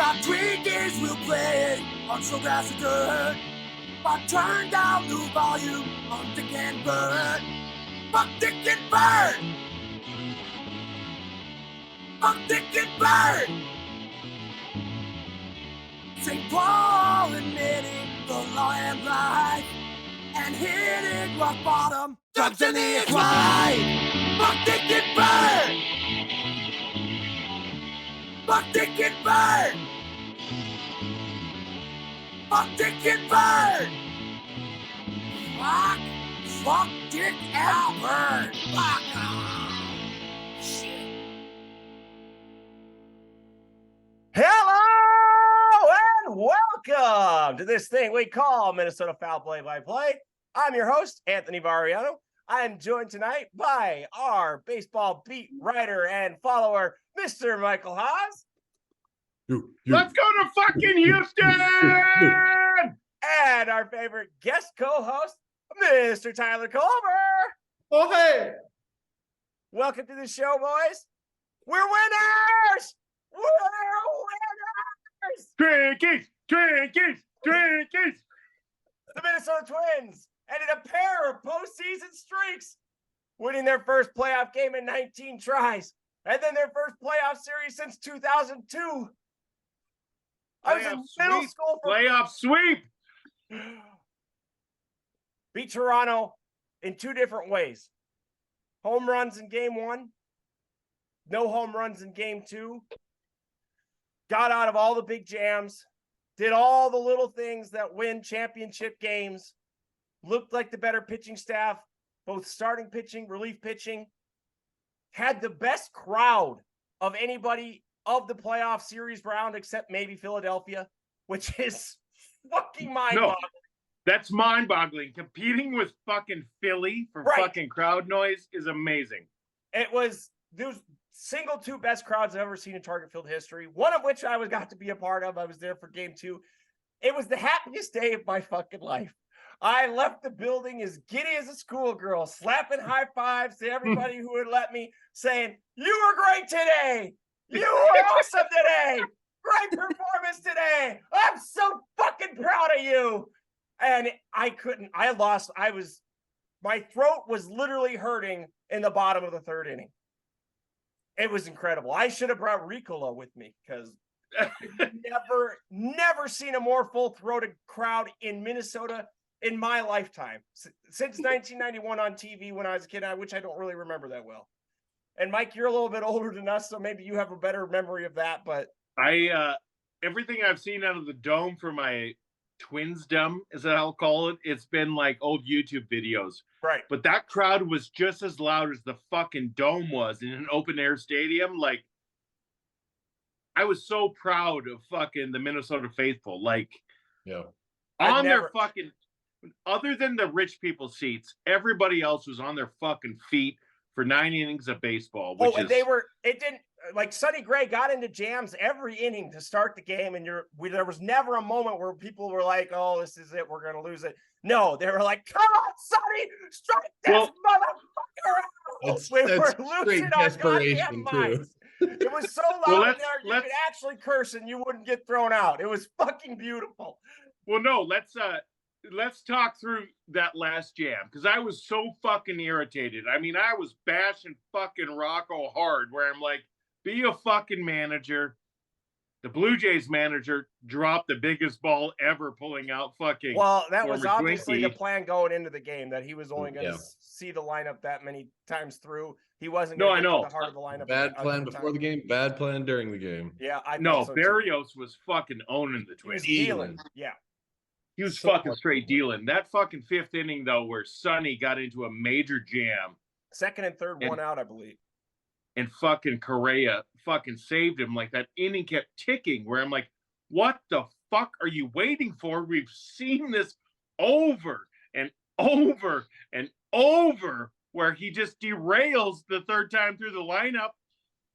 got Twinkies, we'll play it on some grass or dirt. But turn down the volume on Dick and Bird. Fuck Dick and Bird! Fuck Dick and Bird! St. Paul admitting the law and life, and hitting rock bottom, drugs in the ex-wife. Fuck Dick and Bird! Fuck Dick and Bird! Fuck Dick and Bird! Fuck Dick and Bird! Fuck shit. Hello and welcome to this thing we call Minnesota Foul Play-by-Play. I'm your host, Anthony Variano. I'm joined tonight by our baseball beat writer and follower, Mr. Michael Haas. Let's go to fucking Houston! And our favorite guest co-host, Mr. Tyler Culver. Oh, hey! Welcome to the show, boys. We're winners! We're winners! Twinkies! The Minnesota Twins ended a pair of postseason streaks, winning their first playoff game in 19 tries, and then their first playoff series since 2002. I was in middle school for playoff sweep. Beat Toronto in two different ways. Home runs in game one, no home runs in game two. Got out of all the big jams, did all the little things that win championship games, looked like the better pitching staff, both starting pitching, relief pitching, had the best crowd of anybody of the playoff series round, except maybe Philadelphia, which is fucking mind-boggling. No, that's mind-boggling. Competing with fucking Philly for fucking crowd noise is amazing. Those single two best crowds I've ever seen in Target Field history, one of which I got to be a part of. I was there for game two. It was the happiest day of my fucking life. I left the building as giddy as a schoolgirl, slapping high fives to everybody who would let me, saying, "You were great today. You were awesome today. Great performance today. I'm so fucking proud of you." And my throat was literally hurting in the bottom of the third inning. It was incredible. I should have brought Ricola with me because never seen a more full-throated crowd in Minnesota in my lifetime. Since 1991 on TV when I was a kid, which I don't really remember that well. And Mike, you're a little bit older than us, so maybe you have a better memory of that. But everything I've seen out of the dome for my Twinsdom, is that I'll call it, it's been like old YouTube videos. Right. But that crowd was just as loud as the fucking dome was in an open air stadium. Like, I was so proud of fucking the Minnesota faithful. Like, yeah, their fucking, other than the rich people seats, everybody else was on their fucking feet for 9 innings of baseball. Sonny Gray got into jams every inning to start the game, and there was never a moment where people were like, "Oh, this is it, we're gonna lose it." No, they were like, "Come on, Sonny, strike this motherfucker out!" We were losing our goddamn minds. It was so loud in there, you could actually curse and you wouldn't get thrown out. It was fucking beautiful. Well, no, let's talk through that last jam, because I was so fucking irritated. I mean, I was bashing fucking Rocco hard, where I'm like, be a fucking manager. The Blue Jays manager dropped the biggest ball ever, pulling out fucking. Well, that was obviously the plan going into the game, that he was only going to see the lineup that many times through. He wasn't going to get to the heart of the lineup. Bad plan before the game, bad plan during the game. Yeah, Barrios was fucking owning the Twins. He was dealing. Yeah. He was fucking straight dealing. That fucking fifth inning, though, where Sonny got into a major jam. Second and third, one out, I believe. And fucking Correa fucking saved him. Like, that inning kept ticking, where I'm like, what the fuck are you waiting for? We've seen this over and over and over, where he just derails the third time through the lineup.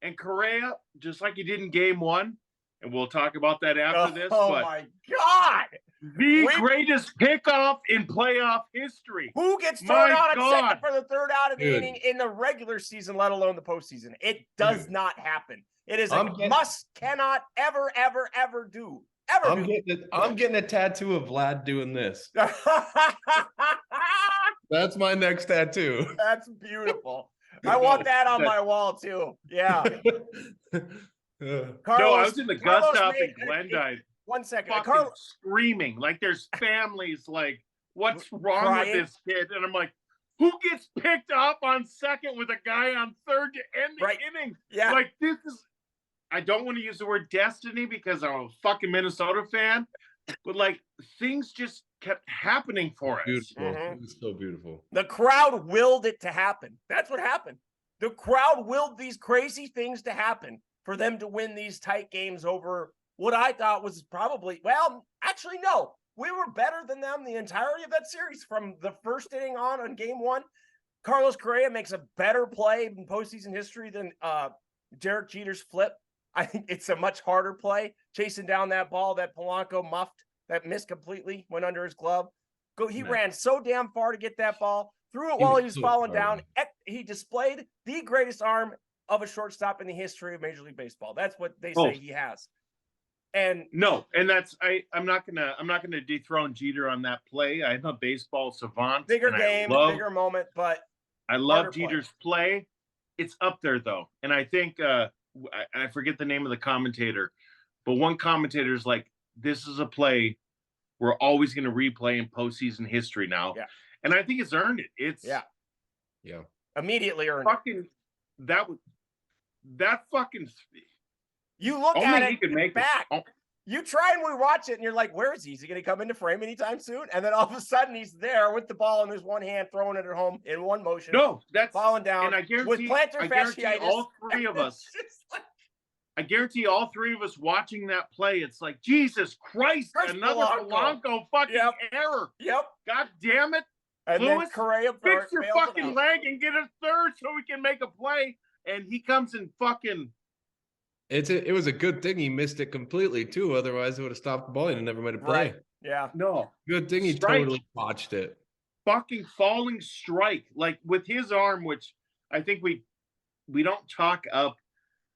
And Correa, just like he did in game one, and we'll talk about that after this. Oh, my God! The greatest pickoff in playoff history. Who gets thrown out at second for the third out of the inning in the regular season, let alone the postseason? It does not happen. It is cannot, ever do. I'm getting a tattoo of Vlad doing this. That's my next tattoo. That's beautiful. I want that on my wall too. Yeah. Carlos, no, I was in the Gus stop in Glendive. 1 second. Screaming like there's families like, what's wrong with this kid? And I'm like, who gets picked up on second with a guy on third to end the inning? Yeah. Like this is, I don't want to use the word destiny because I'm a fucking Minnesota fan, but like things just kept happening for us. Beautiful. It was so beautiful. The crowd willed it to happen. That's what happened. The crowd willed these crazy things to happen for them to win these tight games over what I thought was probably, well, actually, no. We were better than them the entirety of that series from the first inning on game one. Carlos Correa makes a better play in postseason history than Derek Jeter's flip. I think it's a much harder play, chasing down that ball that Polanco muffed, that missed completely, went under his glove. He ran so damn far to get that ball, threw it while he was falling down. He displayed the greatest arm of a shortstop in the history of Major League Baseball. That's what they say he has. And that's I'm not gonna dethrone Jeter on that play. I'm a baseball savant. Bigger game, bigger moment, but I love Jeter's play. It's up there though, and I think I forget the name of the commentator, but one commentator is like, "This is a play we're always going to replay in postseason history now," and I think it's earned it. It's immediately earned fucking it. That fucking. You look at it could make back. You try and we watch it, and you're like, "Where is he? Is he going to come into frame anytime soon?" And then all of a sudden, he's there with the ball in his one hand, throwing it at home in one motion. No, that's falling down. And I guarantee, with plantar fasciitis. All three of us. I guarantee all three of us watching that play. It's like, Jesus Christ, another Polanco fucking error. Yep. God damn it, and Lewis, then Correa fix your fucking leg and get a third so we can make a play. And he comes and fucking. It was a good thing he missed it completely too. Otherwise, it would have stopped the ball and never made a play. Right. Yeah. No. Good thing he totally botched it. Fucking falling strike, like with his arm, which I think we don't talk up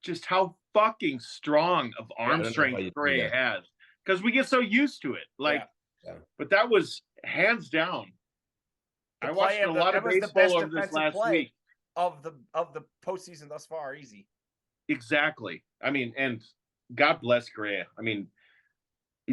just how fucking strong of arm strength Correa has, because we get so used to it. Like, but that was hands down. I watched a lot of baseball over this last week of the postseason thus far. Easy. Exactly. I mean, and God bless Correa. I mean,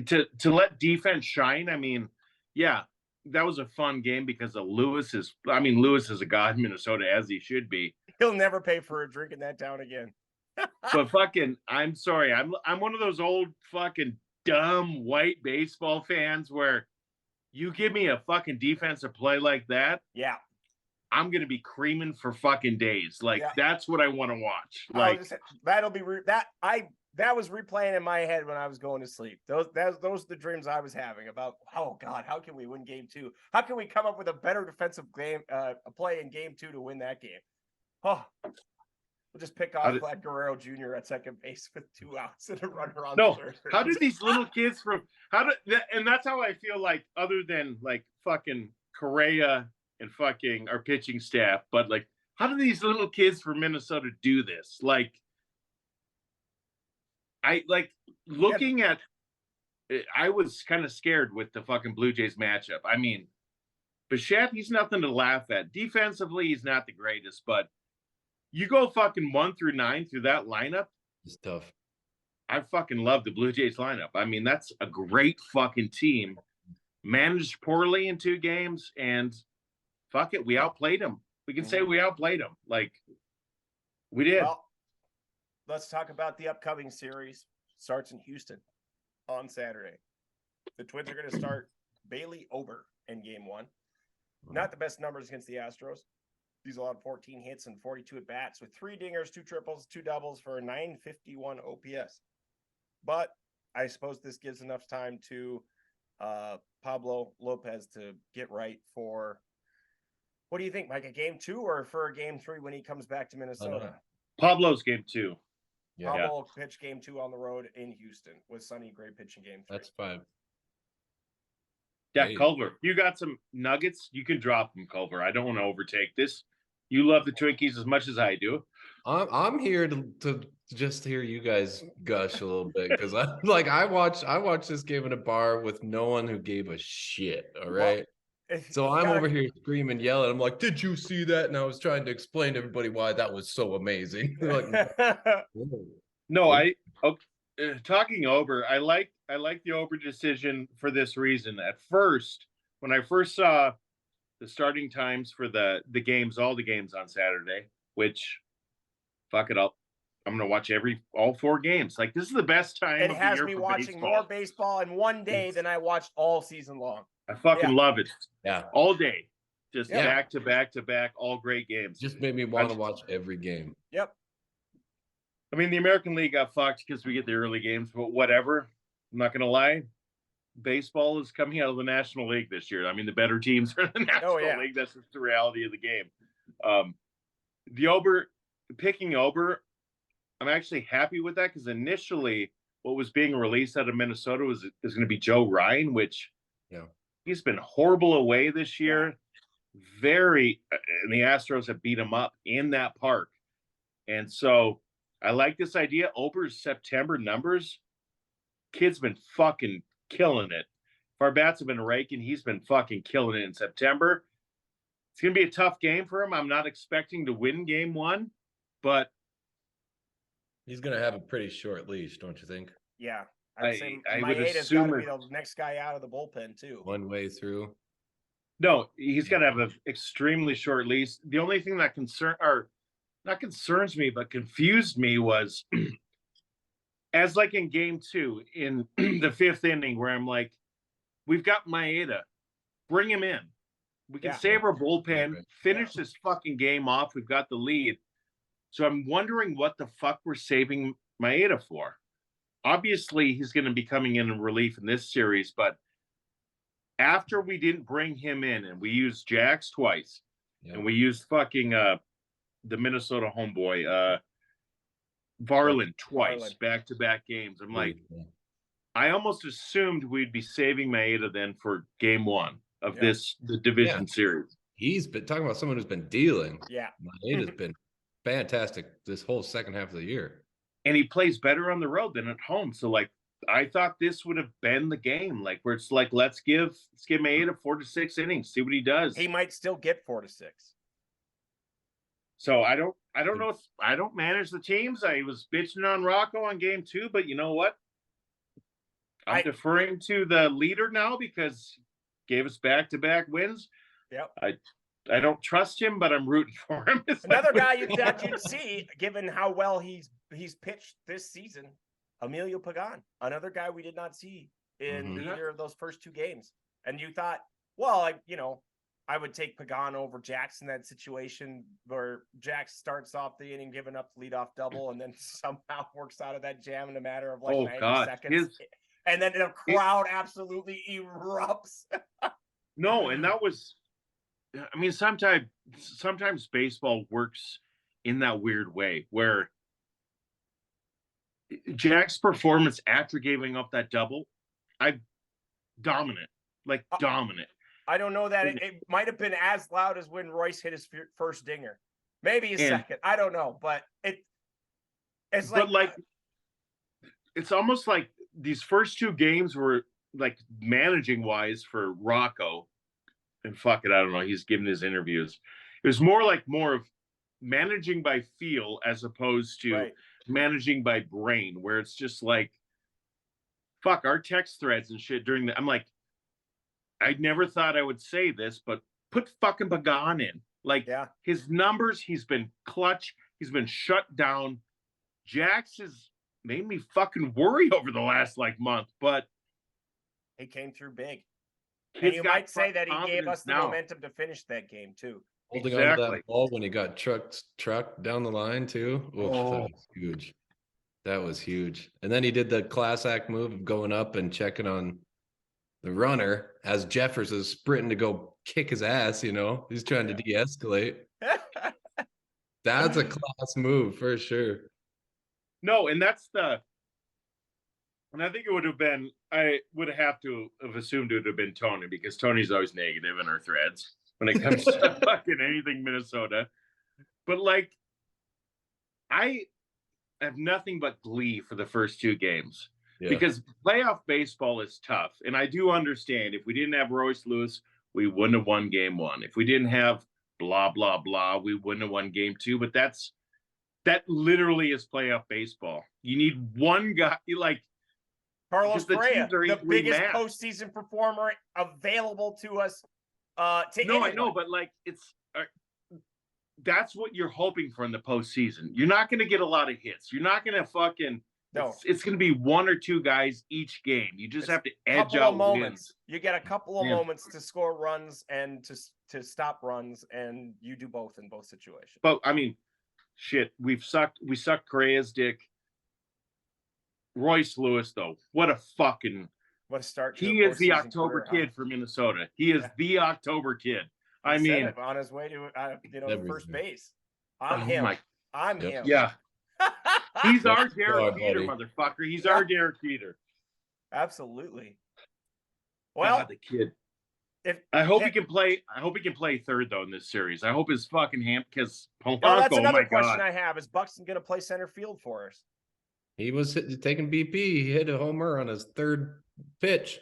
to let defense shine. I mean, that was a fun game because of Lewis is a god in Minnesota, as he should be. He'll never pay for a drink in that town again. But fucking, I'm sorry. I'm one of those old fucking dumb white baseball fans where you give me a fucking defensive play like that. Yeah. I'm going to be creaming for fucking days. Like, that's what I want to watch. Like, that'll be that was replaying in my head when I was going to sleep. Those are the dreams I was having about, oh God, how can we win game 2? How can we come up with a better defensive game, a play in game 2 to win that game? Oh, we'll just pick off Vlad Guerrero Jr. at second base with 2 outs and a runner on the third. How do these little kids and that's how I feel like, other than like fucking Correa and fucking our pitching staff, but like, how do these little kids from Minnesota do this? Like, I was kind of scared with the fucking Blue Jays matchup. I mean, Bichette, he's nothing to laugh at. Defensively, he's not the greatest, but you go fucking 1 through 9 through that lineup. It's tough. I fucking love the Blue Jays lineup. I mean, that's a great fucking team. Managed poorly in 2 games, and fuck it, we outplayed them. We can say we outplayed them. Like, we did. Well, let's talk about the upcoming series. Starts in Houston on Saturday. The Twins are going to start Bailey Ober in game 1. Not the best numbers against the Astros. He's allowed 14 hits and 42 at bats with 3 dingers, 2 triples, 2 doubles for a 951 OPS. But I suppose this gives enough time to Pablo Lopez to get right for, what do you think, Mike? A game 2 or for a game 3 when he comes back to Minnesota? Pablo's game 2. Yeah. Pablo pitch game 2 on the road in Houston with Sonny Gray pitching game 3. That's fine. Yeah, Hey. Culver, you got some nuggets. You can drop them, Culver. I don't want to overtake this. You love the Twinkies as much as I do. I'm here to just hear you guys gush a little bit because I watched this game in a bar with no one who gave a shit. All right. So I'm over here screaming, yelling. I'm like, "Did you see that?" And I was trying to explain to everybody why that was so amazing. Like, no, talking over. I like the over decision for this reason. At first, when I first saw the starting times for the games, all the games on Saturday, which fuck it up. I'm gonna watch all 4 games. Like, this is the best time. It has me watching more baseball in one day than I watched all season long. I fucking love it. Yeah, all day, just back to back to back, all great games. Just made me want to watch every game. Yep. I mean, the American League got fucked because we get the early games, but whatever. I'm not gonna lie. Baseball is coming out of the National League this year. I mean, the better teams are in the National League. That's just the reality of the game. Picking over, I'm actually happy with that because initially what was being released out of Minnesota is going to be Joe Ryan, which he's been horrible away this year. And the Astros have beat him up in that park. And so I like this idea. Ober's September numbers, kid's been fucking killing it. If our bats have been raking, he's been fucking killing it in September. It's going to be a tough game for him. I'm not expecting to win game 1, but he's going to have a pretty short leash, don't you think? Yeah. I'd say Maeda's got to be the next guy out of the bullpen, too. One way through. No, he's got to have an extremely short leash. The only thing that not concerns me, but confused me was as like in game 2 in the 5th inning where I'm like, we've got Maeda, bring him in. We can save our bullpen, finish this fucking game off. We've got the lead. So I'm wondering what the fuck we're saving Maeda for. Obviously, he's going to be coming in relief in this series, but after we didn't bring him in and we used Jax twice and we used fucking the Minnesota homeboy, Varland twice, back-to-back games. I'm like, I almost assumed we'd be saving Maeda then for game 1 of the division series. He's been talking about someone who's been dealing. Yeah. Maeda's been fantastic this whole second half of the year. And he plays better on the road than at home. So, like, I thought this would have been the game, like, where it's like, let's give Maeda 4 to 6 innings, see what he does. He might still get 4 to 6. So I don't know if I don't manage the teams. I was bitching on Rocco on game 2, but you know what? I'm deferring to the leader now because he gave us back-to-back wins. Yep. I don't trust him, but I'm rooting for him. Another guy you thought you'd see, given how well he's pitched this season, Emilio Pagan. Another guy we did not see in either of those first 2 games. And you thought, well, I would take Pagan over Jax in that situation where Jax starts off the inning giving up the leadoff double and then somehow works out of that jam in a matter of 90 seconds. And then the crowd absolutely erupts. No, and that was, I mean, sometimes baseball works in that weird way where Jack's performance after giving up that double, dominant. I don't know that it might have been as loud as when Royce hit his first dinger, maybe his second. I don't know, but it's like it's almost like these first 2 games were like managing wise for Rocco, and fuck it, I don't know. He's giving his interviews. It was more of managing by feel as opposed to managing by brain, where it's just like, fuck, our text threads and shit I'm like, I never thought I would say this, but put fucking Pagan in. Like, his numbers, he's been clutch. He's been shut down. Jax has made me fucking worry over the last month, but he came through big. And you might say that he gave us the momentum to finish that game too. Holding on to that ball when he got trucked down the line too. That was huge. That was huge. And then he did the class act move of going up and checking on the runner as Jeffers is sprinting to go kick his ass. He's trying to de-escalate. That's a class move for sure. No, and that's And I think it would have been, I would have to have assumed it would have been Tony, because Tony's always negative in our threads when it comes to fucking anything Minnesota. But like, I have nothing but glee for the first two games because playoff baseball is tough. And I do understand if we didn't have Royce Lewis, we wouldn't have won game one. If we didn't have blah, blah, blah, we wouldn't have won game two. But that literally is playoff baseball. You need one guy, like Carlos Correa, the biggest postseason performer available to us. I know, but like that's what you're hoping for in the postseason. You're not going to get a lot of hits. You're not going to fucking. No, it's going to be one or two guys each game. You just have to edge out moments. You get a couple of moments to score runs and to stop runs, and you do both in both situations. But I mean, shit, we sucked Correa's dick. Royce Lewis, though, what a start. He is the October kid for Minnesota. He is the October kid. I mean, on his way to first base. I'm him. I'm him. Yeah. He's our Derek Jeter, motherfucker. He's our Derek Jeter. Absolutely. Well, God, the kid. I hope he can play third though in this series. I hope his fucking hand, because Polanco. Well, that's another question I have. Is Buxton going to play center field for us? He was taking BP. He hit a homer on his third pitch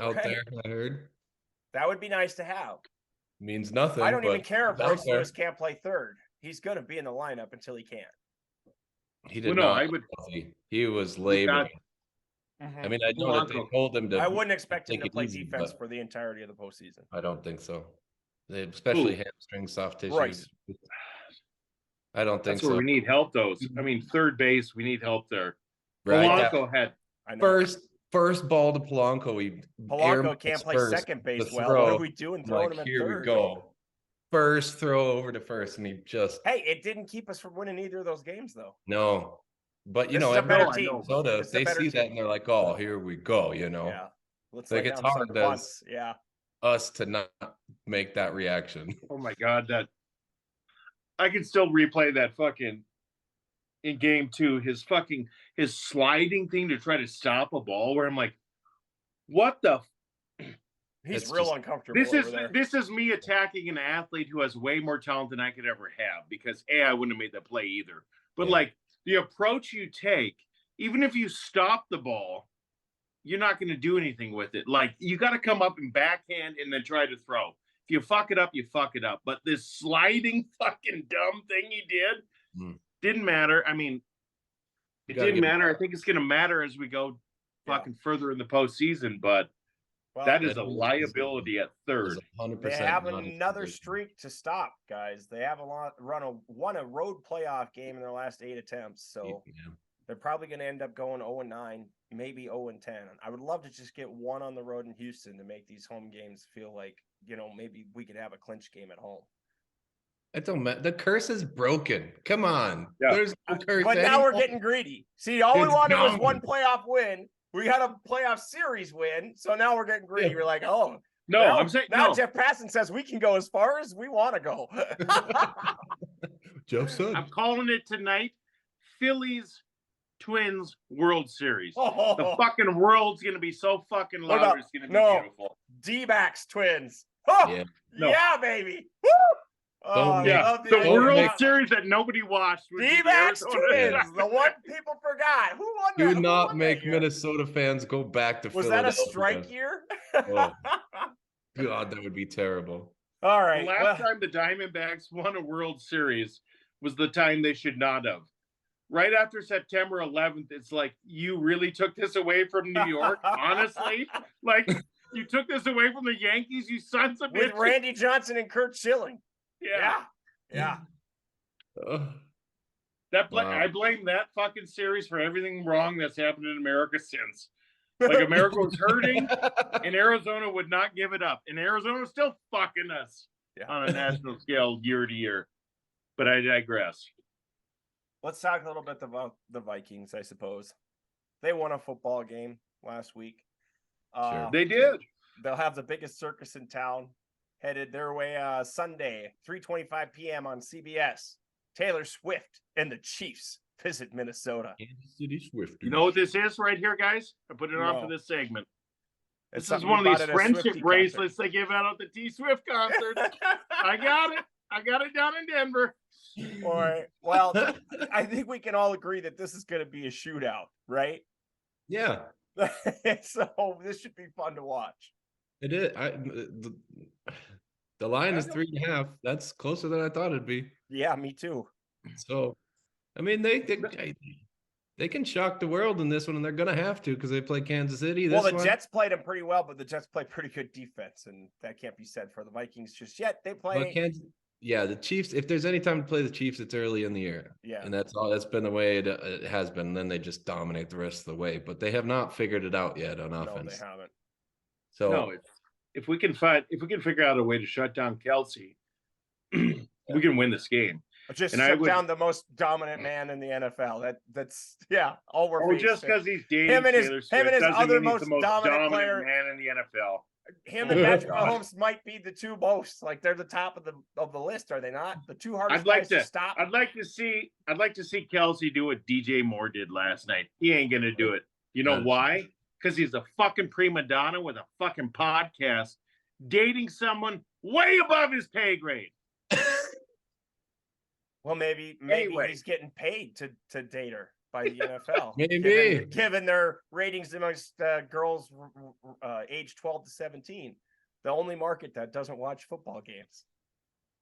out there. I heard. That would be nice to have. Means nothing. I don't even care if Royce Lewis can't play third. He's going to be in the lineup until he can't. He did not. He was laboring. I mean, I know that they told him to. I wouldn't expect him to play defense for the entirety of the postseason. I don't think so. Especially hamstring, soft tissues. Right. I don't think That's where we need help, though. I mean, third base, we need help there. Right. Polanco had first ball to Polanco. Polanco can't play second base well. What are we doing throwing him at here third? We go. First throw over to first, and he just. Hey, it didn't keep us from winning either of those games, though. No, but Minnesota, they see that and they're like, "Oh, here we go," Yeah. Let's like it's hard us to not make that reaction. Oh my God, that I can still replay that fucking in game two. His sliding thing to try to stop a ball, where I'm like, "What the." He's real uncomfortable. This is me attacking an athlete who has way more talent than I could ever have, because I wouldn't have made that play either. But like the approach you take, even if you stop the ball, you're not going to do anything with it. Like you got to come up and backhand and then try to throw. If you fuck it up, you fuck it up. But this sliding fucking dumb thing he did didn't matter. I mean, it didn't matter. I think it's going to matter as we go fucking further in the postseason, but. Well, that is a liability at third. 100%. They have another streak to stop, guys. They have won a road playoff game in their last 8 attempts, so they're probably going to end up going 0-9, maybe 0-10. I would love to just get one on the road in Houston to make these home games feel like maybe we could have a clinch game at home. It don't matter. The curse is broken. Come on, there's no curse. But now we're getting greedy. See, all we wanted was one playoff win. We had a playoff series win, so now we're getting greedy. We're like, oh, no, I'm saying now Jeff Passan says we can go as far as we want to go. Jeff said, I'm calling it tonight. Phillies Twins World Series. The fucking world's gonna be so fucking loud. It's gonna be beautiful. D-backs Twins. Oh, yeah, baby. Woo! Oh, the World Series that nobody watched. D-backs Twins, the one people forgot. Who won that? Do not make Minnesota fans go back to Philadelphia. Was that a strike year? Oh, God, that would be terrible. All right. The last time the Diamondbacks won a World Series was the time they should not have. Right after September 11th, it's like, you really took this away from New York? Honestly? Like, you took this away from the Yankees, you sons of bitches? With Randy Johnson and Curt Schilling. Yeah. I blame that fucking series for everything wrong that's happened in America since. Like America was hurting, and Arizona would not give it up, and Arizona was still fucking us on a national scale year to year. But I digress. Let's talk a little bit about the Vikings. I suppose they won a football game last week. Sure. They did. They'll have the biggest circus in town. Headed their way Sunday, 3:25 p.m. on CBS. Taylor Swift and the Chiefs visit Minnesota. Kansas City Swift. You know what this is right here, guys? I put it on for this segment. This is one of these friendship bracelets they give out at the T Swift concert. I got it. I got it down in Denver. All right. Well, I think we can all agree that this is going to be a shootout, right? Yeah. So this should be fun to watch. It is. The line is 3.5. That's closer than I thought it'd be. Yeah, me too. So, I mean, they can shock the world in this one, and they're gonna have to because they play Kansas City. Jets played them pretty well, but the Jets play pretty good defense, and that can't be said for the Vikings just yet. They play. The Chiefs. If there's any time to play the Chiefs, it's early in the year. Yeah, and that's all. That's been the way it has been. And then they just dominate the rest of the way, but they have not figured it out yet on offense. No, they haven't. So no, if we can figure out a way to shut down Kelsey, we can win this game. Just shut down the most dominant man in the NFL. That's all we're facing. Just because he's dating him and his other most dominant player man in the NFL. Him and Patrick Mahomes might be the two most, like they're the top of the list, are they not? The two hardest guys to stop. I'd like to see Kelsey do what DJ Moore did last night. He ain't gonna do it. You know why? Because he's a fucking prima donna with a fucking podcast, dating someone way above his pay grade. Well, maybe he's getting paid to date her by the NFL. Maybe given their ratings amongst girls age 12 to 17, the only market that doesn't watch football games.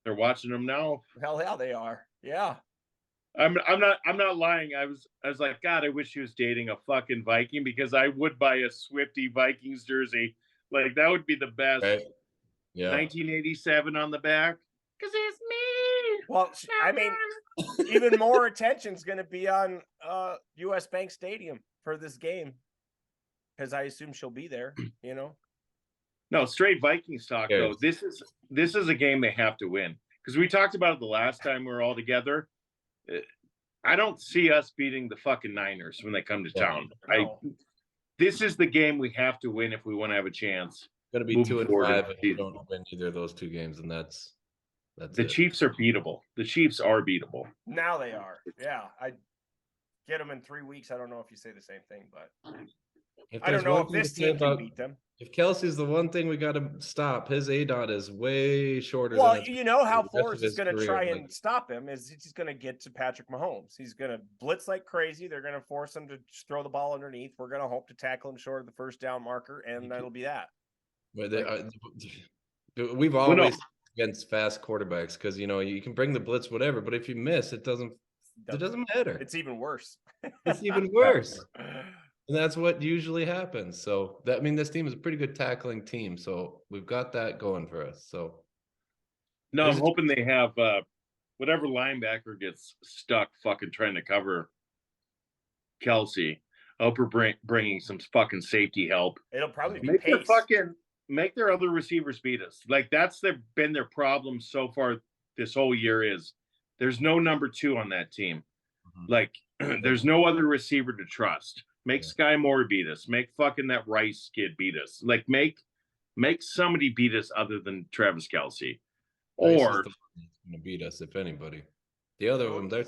They're watching them now. Hell yeah, they are. Yeah. I'm not lying. I was like, God, I wish he was dating a fucking Viking because I would buy a Swiftie Vikings jersey. Like that would be the best. Right. Yeah. 1987 on the back. Because it's me. Well, I mean, even more attention is going to be on US Bank Stadium for this game because I assume she'll be there, you know? No, straight Vikings talk, though. This is a game they have to win because we talked about it the last time we were all together. I don't see us beating the fucking Niners when they come to town. No. This is the game we have to win if we want to have a chance. Going to be 2-5 if we don't win either of those two games, and that's the Chiefs are beatable. The Chiefs are beatable. Now they are. Yeah, I get them in 3 weeks. I don't know if you say the same thing, but I don't know if this team can beat them. If Kelsey's the one thing we got to stop, his ADOT is way shorter. Well, you know how Flores is going to try and stop him is he's going to get to Patrick Mahomes. He's going to blitz like crazy. They're going to force him to throw the ball underneath. We're going to hope to tackle him short of the first down marker, and that'll be that. We've always against fast quarterbacks because you can bring the blitz, whatever, but if you miss, it doesn't matter. It's even worse. It's even worse. And that's what usually happens. So this team is a pretty good tackling team. So we've got that going for us. So no, I'm hoping they have whatever linebacker gets stuck fucking trying to cover Kelsey. I hope we're bringing some fucking safety help. It'll probably be pace. Make their other receivers beat us. Like that's been their problem so far this whole year is there's no number 2 on that team. Mm-hmm. Like there's no other receiver to trust. Make Sky Moore beat us. Make fucking that Rice kid beat us. Like make somebody beat us other than Travis Kelsey. Or going to beat us if anybody. The other one, they're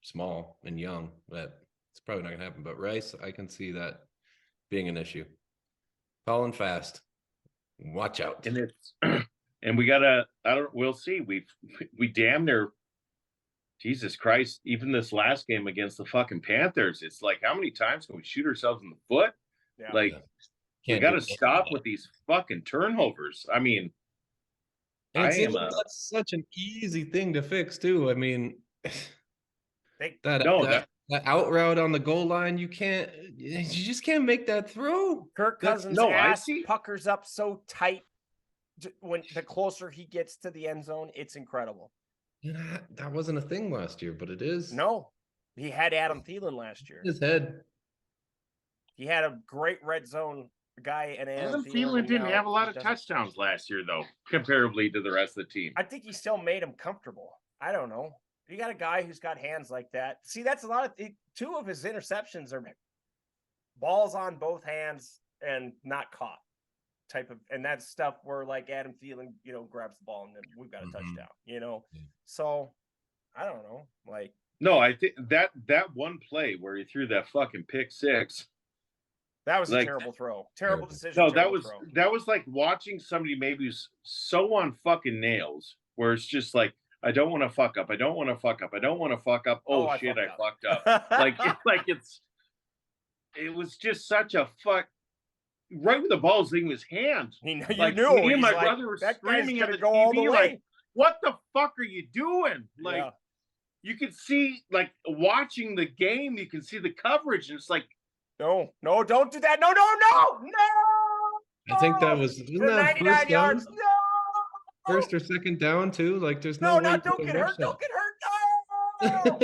small and young. That it's probably not going to happen. But Rice, I can see that being an issue. Falling fast. Watch out. And we'll see. We damn near, Jesus Christ, even this last game against the fucking Panthers, it's like, how many times can we shoot ourselves in the foot? Yeah. Like, we got to stop with these fucking turnovers. I mean, that's such an easy thing to fix, too. I mean, that out route on the goal line, you just can't make that throw. Kirk Cousins' ass puckers up so tight when the closer he gets to the end zone, it's incredible. That wasn't a thing last year, but it is. No, he had Adam Thielen last year. His head. He had a great red zone guy, and Adam Thielen didn't have a lot of touchdowns last year, though, comparably to the rest of the team. I think he still made him comfortable. I don't know. You got a guy who's got hands like that. See, that's a lot of 2 of his interceptions are balls on both hands and not caught type of, and that's stuff where like Adam Thielen, grabs the ball and then we've got a touchdown, So I don't know. Like No, I think that one play where he threw that fucking pick six. That was a terrible throw. Terrible decision. No, that was like watching somebody maybe who's so on fucking nails, where it's just like, I don't want to fuck up. I don't want to fuck up. I don't want to fuck up. Oh, shit, I fucked up. It was just such a fuck. Right with the ball's in his hand. You knew. Me and my brother were screaming at the TV, like, what the fuck are you doing? Like, you could see, like, watching the game, you can see the coverage, and it's like, no, don't do that. No. I think that was, for 99 yards. No. First or second down too. Like there's no. Don't get hurt. Don't get hurt. No.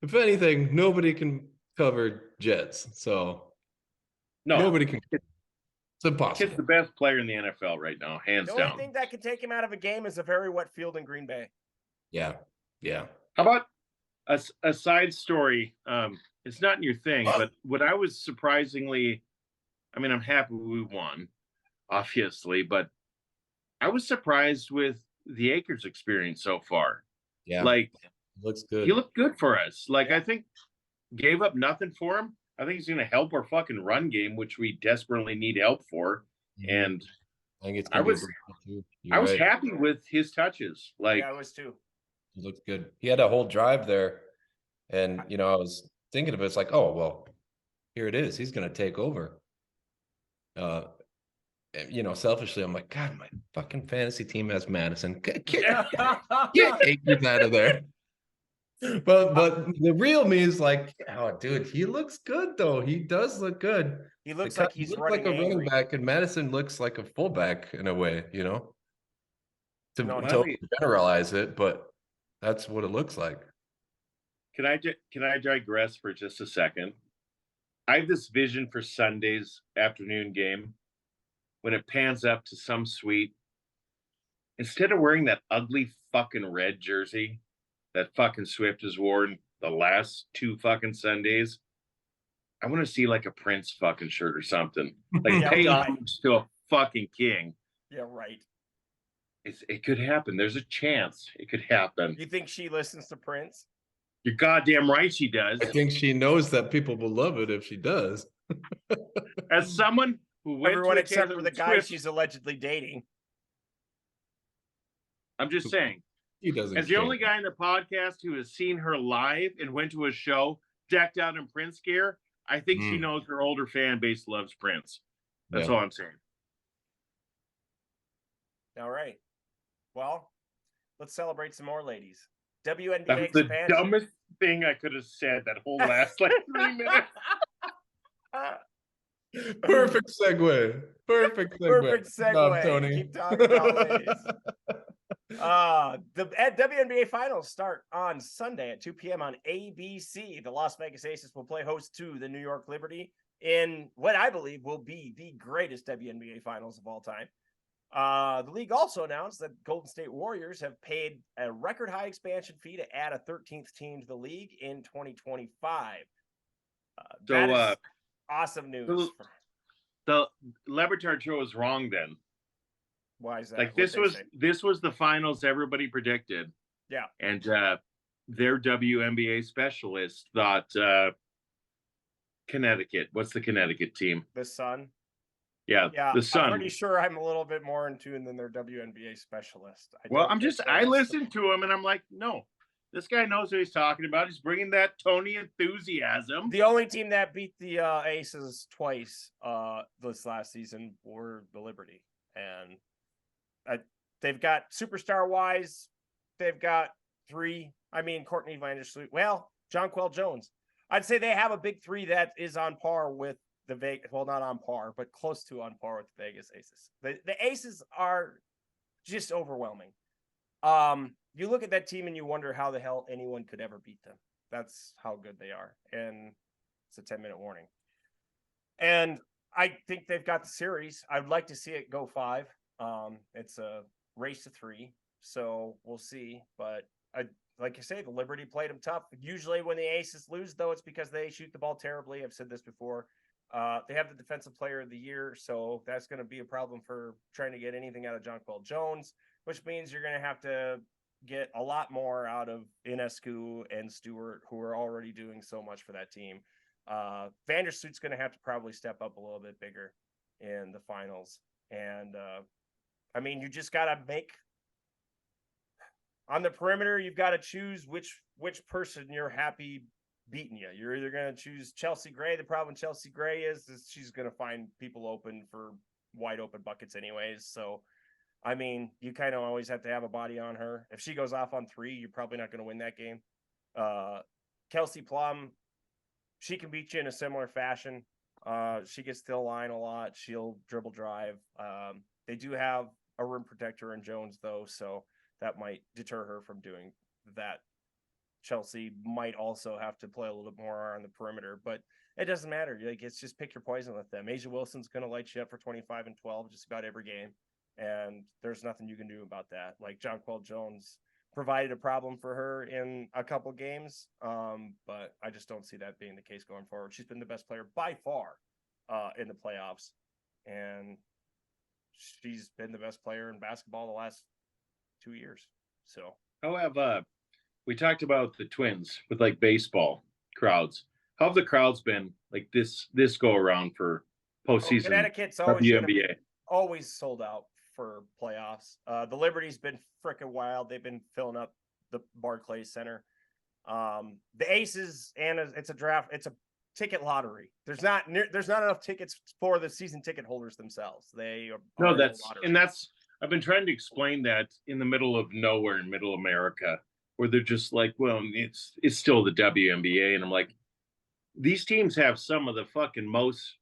If anything, nobody can cover Jets. So nobody can. It's impossible. Kid's the best player in the NFL right now, hands down. The only thing that can take him out of a game is a very wet field in Green Bay. Yeah. How about a side story? It's not in your thing, but what I was surprisingly, I mean, I'm happy we won, obviously, but I was surprised with the Akers experience so far. Yeah, like looks good. He looked good for us. Like I think gave up nothing for him. I think he's going to help our fucking run game, which we desperately need help for. Mm-hmm. And I think it's. I was happy with his touches. Like I was too. He looked good. He had a whole drive there, and I was thinking of it. It's like, oh well, here it is. He's going to take over. Selfishly, I'm like, God, my fucking fantasy team has Madison. Get Akers out of there. But the real me is like, oh, dude, he looks good though. He does look good. He looks like he's running like a running back, and Madison looks like a fullback in a way, to generalize it, but that's what it looks like. Can I digress for just a second? I have this vision for Sunday's afternoon game when it pans up to some suite. Instead of wearing that ugly fucking red jersey that fucking Swift has worn the last 2 fucking Sundays, I want to see like a Prince fucking shirt or something. Like pay homage to a fucking king. Yeah, right. It could happen. There's a chance it could happen. You think she listens to Prince? You're goddamn right she does. I think she knows that people will love it if she does. As someone who went everyone except for the guy she's allegedly dating. I'm just saying. He doesn't. As the only guy in the podcast who has seen her live and went to a show decked out in Prince gear, I think she knows her older fan base loves Prince. That's all I'm saying. All right. Well, let's celebrate some more ladies. WNBA That's expansion. The dumbest thing I could have said that whole last 3 minutes. Perfect segue. Perfect segue. Tony. Keep talking about ladies. The WNBA Finals start on Sunday at 2 p.m. on ABC. The Las Vegas Aces will play host to the New York Liberty in what I believe will be the greatest WNBA Finals of all time. The league also announced that Golden State Warriors have paid a record high expansion fee to add a 13th team to the league in 2025. That is awesome news. The Lebertard show was wrong then. Why is that? Like this was the finals everybody predicted. Yeah. And their WNBA specialist thought Connecticut. What's the Connecticut team? The Sun. Yeah, the Sun. I'm pretty sure I'm a little bit more in tune than their WNBA specialist. I listened to him and I'm like, no, this guy knows what he's talking about. He's bringing that Tony enthusiasm. The only team that beat the Aces twice this last season were the Liberty. And they've got superstar wise, they've got 3. I mean, Courtney Vandersloot. Well, Jonquel Jones. I'd say they have a big 3 that is on par with the Vegas. Well, not on par, but close to on par with the Vegas Aces. The Aces are just overwhelming. You look at that team and you wonder how the hell anyone could ever beat them. That's how good they are. And it's a 10-minute warning. And I think they've got the series. I'd like to see it go 5. It's a race to 3, so we'll see. But like I say, the Liberty played them tough. Usually when the Aces lose, though, it's because they shoot the ball terribly. I've said this before. They have the defensive player of the year, so that's going to be a problem for trying to get anything out of Jonquel Jones, which means you're going to have to get a lot more out of Ionescu and Stewart, who are already doing so much for that team. Vandersloot's going to have to probably step up a little bit bigger in the finals. And I mean, you just got to make on the perimeter. You've got to choose which person you're happy beating you. You're either going to choose Chelsea Gray. The problem with Chelsea Gray is she's going to find people open for wide open buckets anyways. So, I mean, you kind of always have to have a body on her. If she goes off on 3, you're probably not going to win that game. Kelsey Plum, she can beat you in a similar fashion. She gets to the line a lot. She'll dribble drive. They do have a rim protector in Jones, though, so that might deter her from doing that. Chelsea might also have to play a little bit more on the perimeter, but it doesn't matter. Like, it's just pick your poison with them. Asia Wilson's going to light you up for 25 and 12 just about every game, and there's nothing you can do about that. Like, Jonquel Jones provided a problem for her in a couple games, but I just don't see that being the case going forward. She's been the best player by far in the playoffs, and she's been the best player in basketball the last 2 years. So how have we talked about the Twins with like baseball crowds? How have the crowds been like this go around for postseason? Connecticut's always sold out for playoffs. The Liberty's been freaking wild. They've been filling up the Barclays Center. The Aces, and it's a draft. It's a ticket lottery. There's not enough tickets for the season ticket holders themselves. I've been trying to explain that in the middle of nowhere in middle America, where they're just like, well, it's still the WNBA, and I'm like, these teams have some of the fucking most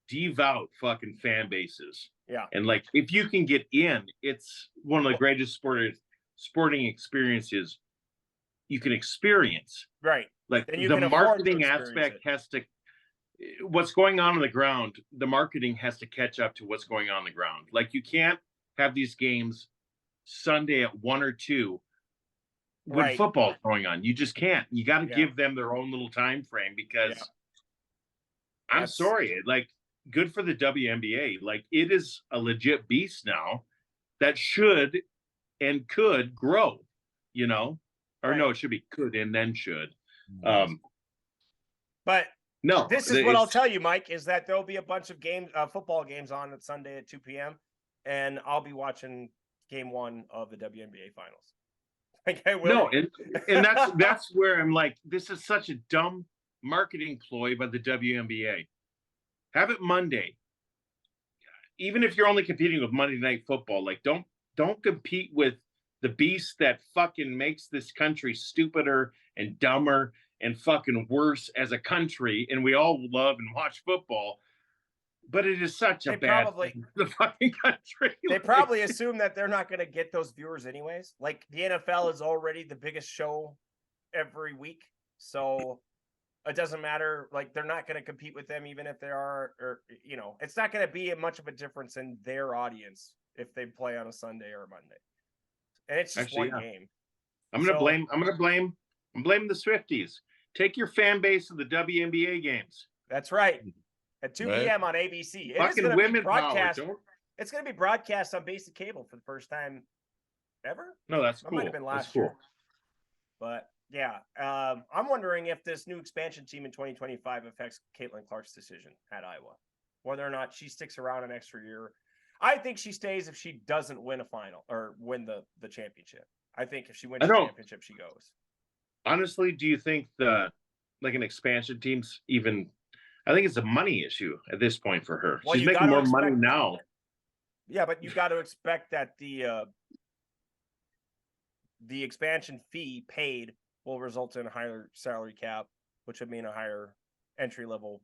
devout fucking fan bases. Yeah. And like, if you can get in, it's one of the greatest sporting experiences you can experience. Right. Like, the marketing aspect has to, what's going on the ground, the marketing has to catch up to what's going on the ground. Like, you can't have these games Sunday at 1 or 2 when football's going on. You just can't. You got to give them their own little time frame, because I'm sorry, like, good for the WNBA. Like, it is a legit beast now that should and could grow, you know, or no, it should be could and then should. But no, this is what I'll tell you, Mike, is that there'll be a bunch of football games on Sunday at 2 p.m. and I'll be watching game 1 of the WNBA Finals. Like, I will. No, and that's where I'm like, this is such a dumb marketing ploy by the WNBA. Have it Monday. Even if you're only competing with Monday Night Football, like, don't compete with the beast that fucking makes this country stupider and dumber and fucking worse as a country. And we all love and watch football, but it is such a bad thing for the fucking country. They probably assume that they're not going to get those viewers anyways. Like, the NFL is already the biggest show every week, so it doesn't matter. Like, they're not going to compete with them, even if they are, or, you know, it's not going to be much of a difference in their audience if they play on a Sunday or a Monday. And it's just one game. I'm going to blame the Swifties. Take your fan base to the WNBA games. That's right. At 2 p.m. on ABC. Fucking women power. It's going to be broadcast on basic cable for the first time ever. No, that's cool. That might have been last year. But yeah, I'm wondering if this new expansion team in 2025 affects Caitlin Clark's decision at Iowa, whether or not she sticks around an extra year. I think she stays if she doesn't win a final or win the championship. I think if she wins the championship, she goes. Honestly, do you think an expansion team's even? I think it's a money issue at this point for her. She's making more money now. Yeah, but you got to expect that the expansion fee paid will result in a higher salary cap, which would mean a higher entry level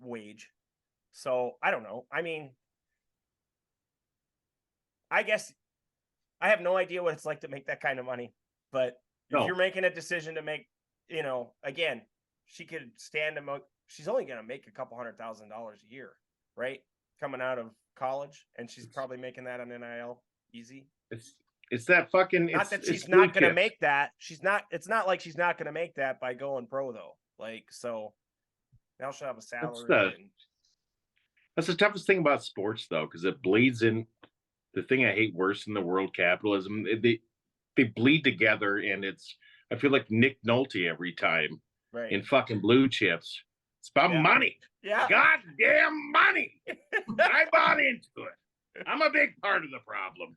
wage. So I don't know. I mean, I guess I have no idea what it's like to make that kind of money, but if you're making a decision to make, you know, again, she could stand she's only going to make $200,000 a year, right? Coming out of college, and she's probably making that on NIL easy. It's that fucking. Not that she's not going to make that. She's not. It's not like she's not going to make that by going pro though. Like, so now she'll have a salary. That's the toughest thing about sports though, because it bleeds in. The thing I hate worse in the world, capitalism. they bleed together, and I feel like Nick Nolte every time in fucking Blue Chips. It's about money. Yeah. Goddamn money. I bought into it. I'm a big part of the problem.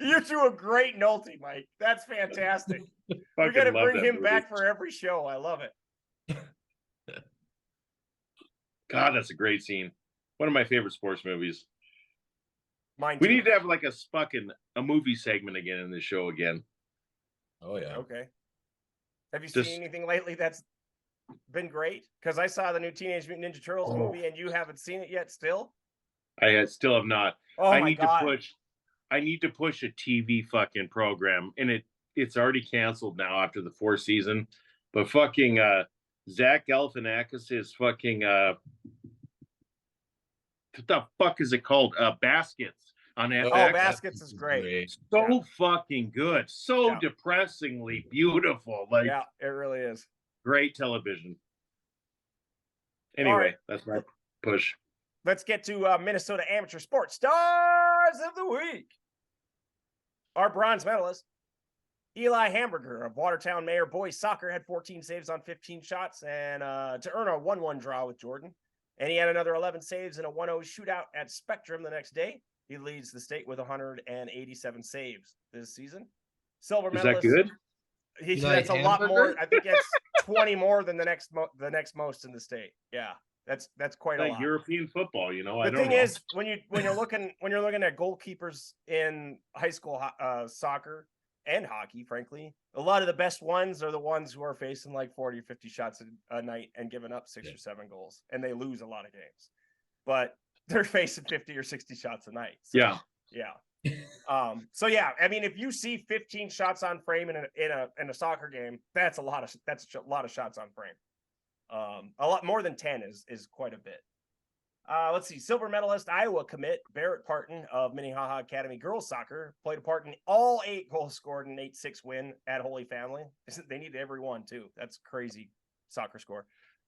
You do a great Nolte, Mike. That's fantastic. We got to bring him back for every show. I love it. God, that's a great scene. One of my favorite sports movies. Mine too. We need to have like a movie segment again in the show again. Oh yeah. Okay. Have you seen anything lately that's been great? Because I saw the new Teenage Mutant Ninja Turtles movie, and you haven't seen it yet. Still, I still have not. Oh I my need God. I need to push a TV fucking program, and it's already canceled now after the 4th season. But fucking Zach Galifianakis' fucking what the fuck is it called? Baskets on FX. Oh, Baskets is great. So fucking good. So depressingly beautiful. Like, yeah, it really is. Great television. Anyway, that's my push. Let's get to Minnesota Amateur Sports Stars of the Week. Our bronze medalist, Eli Hamburger of Watertown Mayor Boys Soccer, had 14 saves on 15 shots and to earn a 1-1 draw with Jordan. And he had another 11 saves in a 1-0 shootout at Spectrum the next day. He leads the state with 187 saves this season. Silver medalist. Is that good? That's a lot more. I think it's 20 more than the next most in the state. Yeah, that's quite a lot. European football, you know. The thing is, when you're looking at goalkeepers in high school soccer and hockey, frankly, a lot of the best ones are the ones who are facing like 40 or 50 shots a night and giving up 6 or 7 goals, and they lose a lot of games. But they're facing 50 or 60 shots a night. So, yeah. So yeah, I mean, if you see 15 shots on frame in a soccer game, that's a lot of shots on frame. A lot more than 10 is quite a bit. Let's see. Silver medalist Iowa commit Barrett Parton of Minnehaha Academy Girls Soccer played a part in all 8 goals scored in an 8-6 win at Holy Family. They need every one too. That's crazy soccer score.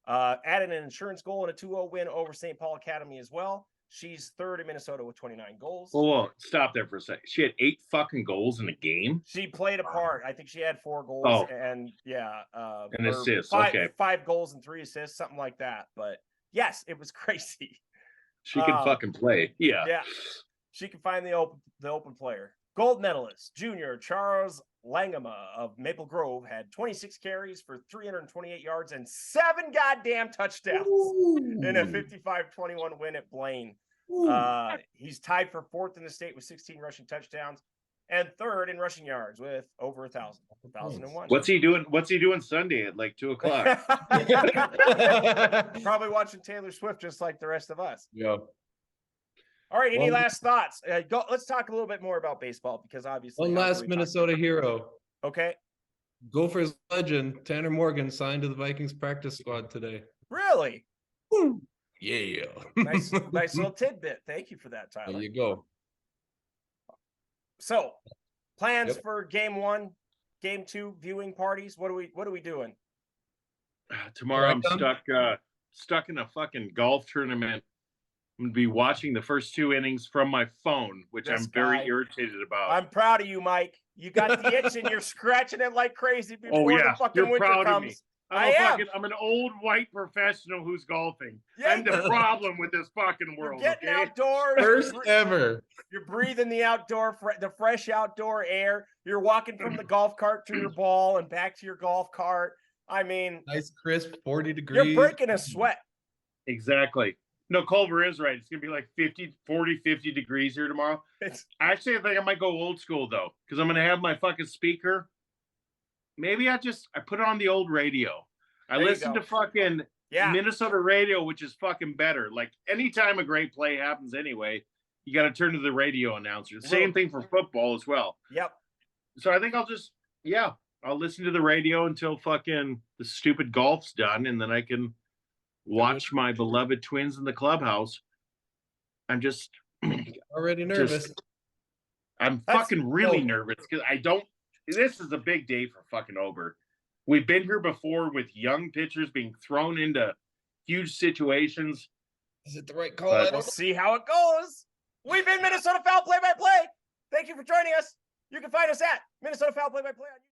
Added an insurance goal in a 2-0 win over St. Paul Academy as well. She's 3rd in Minnesota with 29 goals. Whoa, stop there for a second. She had 8 fucking goals in a game? She played a part. I think she had 4 goals and an assist. 5 goals and 3 assists, something like that. But yes, it was crazy. She can fucking play. Yeah. Yeah. She can find the open player. Gold medalist, junior Charles Langema of Maple Grove had 26 carries for 328 yards and 7 goddamn touchdowns in a 55-21 win at Blaine. He's tied for 4th in the state with 16 rushing touchdowns and 3rd in rushing yards with over 1,001. What's he doing Sunday at like 2:00? Probably watching Taylor Swift just like the rest of us. Yeah. All right. Any last thoughts? Let's talk a little bit more about baseball because obviously one last Minnesota hero. Okay. Gophers legend Tanner Morgan signed to the Vikings practice squad today. Really? Yeah. Nice little tidbit. Thank you for that, Tyler. There you go. So, plans for game 1, game 2 viewing parties. What are we doing? Tomorrow I'm stuck in a fucking golf tournament. I'm gonna be watching the first 2 innings from my phone, which I'm very irritated about. I'm proud of you, Mike. You got the itch and you're scratching it like crazy before the fucking winter comes. Of me. I'm an old white professional who's golfing. Yeah. I'm the problem with this fucking world. You're getting outdoors. First ever. You're breathing the fresh outdoor air. You're walking from the golf cart to your ball and back to your golf cart. I mean, nice crisp 40 degrees. You're breaking a sweat. Exactly. No, Culver is right. It's going to be like 50 degrees here tomorrow. I think I might go old school, though, because I'm going to have my fucking speaker. Maybe I put it on the old radio. I listen to fucking Minnesota radio, which is fucking better. Like, anytime a great play happens anyway, you got to turn to the radio announcer. Same thing for football as well. Yep. So I think I'll listen to the radio until fucking the stupid golf's done, and then I can watch my beloved Twins in the clubhouse. I'm just already nervous. I'm fucking really nervous because this is a big day for fucking Ober. We've been here before with young pitchers being thrown into huge situations. Is it the right call? We'll see how it goes. We've been Minnesota Foul Play-by-Play. Thank you for joining us. You can find us at Minnesota Foul Play by Play on YouTube.